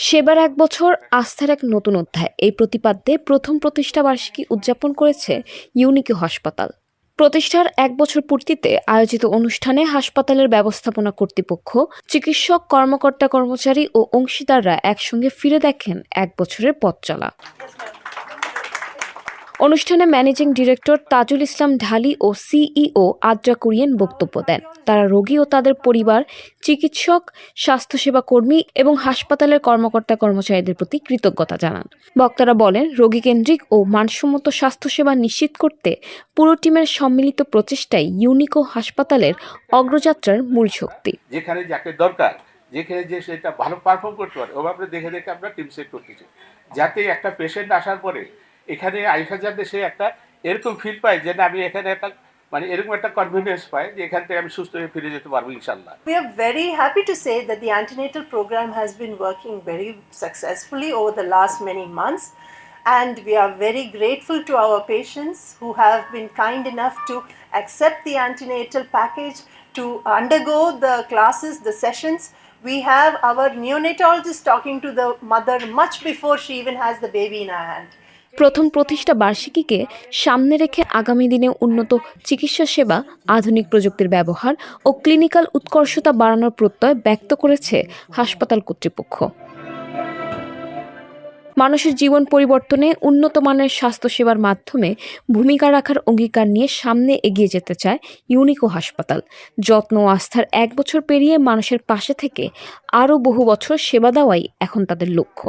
সেবার 1 বছর আস্থার এক নতুন অধ্যায় এই প্রতিপাদ্যে প্রথম প্রতিষ্ঠাবার্ষিকী উদযাপন করেছে ইউনিকো হাসপাতাল। প্রতিষ্ঠার 1 বছর পূর্তিতে আয়োজিত অনুষ্ঠানে হাসপাতালের ব্যবস্থাপনা কর্তৃপক্ষ, চিকিৎসক, কর্মকর্তা কর্মচারী ও অংশীদাররা একসঙ্গে ফিরে দেখেন 1 বছরের পথ চলা। অনুষ্ঠানে ম্যানেজিং ডিরেক্টর তাজুল ইসলাম ঢালি ও সিইও আদ্রা কুরিয়েন বক্তব্য দেন। তারা রোগী ও তাদের পরিবার, চিকিৎসক, স্বাস্থ্যসেবা কর্মী এবং হাসপাতালের কর্মকর্তা কর্মচারীদের প্রতি কৃতজ্ঞতা জানান। বক্তারা বলেন, রোগীকেন্দ্রিক ও মানসম্মত স্বাস্থ্যসেবা নিশ্চিত করতে পুরো টিমের সম্মিলিত প্রচেষ্টাই ইউনিকো হাসপাতালের অগ্রযাত্রার মূল শক্তি। যেখানে যাকে দরকার, যেখানে যে সেটা ভালো পারফর্ম করতে পারে ওভাবে দেখে দেখে আমরা টিম সেট করতেছি, যাতে একটা পেশেন্ট আসার পরে এখানে আইসা যাতে সে একটা এরকম ফিল পায় যে আমি এখানে একটা মানে এরকম একটা কনফিডেন্স পায় যে এখান থেকে আমি সুস্থ হয়ে ফিরে যেতে পারবো ইনশাআল্লাহ। We are very happy to say that the antenatal program has been working very successfully over the last many months, and we are very grateful to our patients who have been kind enough to accept the antenatal package, to undergo the classes, the sessions. We have our neonatologist talking to the mother much before she even has the baby in her hand. প্রথম প্রতিষ্ঠা বার্ষিকীকে সামনে রেখে আগামী দিনে উন্নত চিকিৎসা সেবা, আধুনিক প্রযুক্তির ব্যবহার ও ক্লিনিক্যাল উৎকর্ষতা বাড়ানোর প্রত্যয় ব্যক্ত করেছে হাসপাতাল কর্তৃপক্ষ। মানুষের জীবন পরিবর্তনে উন্নত মানের স্বাস্থ্যসেবার মাধ্যমে ভূমিকা রাখার অঙ্গীকার নিয়ে সামনে এগিয়ে যেতে চায় ইউনিকো হাসপাতাল। যত্ন ও আস্থার 1 বছর পেরিয়ে মানুষের পাশে থেকে আরও বহু বছর সেবা দেওয়াই এখন তাদের লক্ষ্য।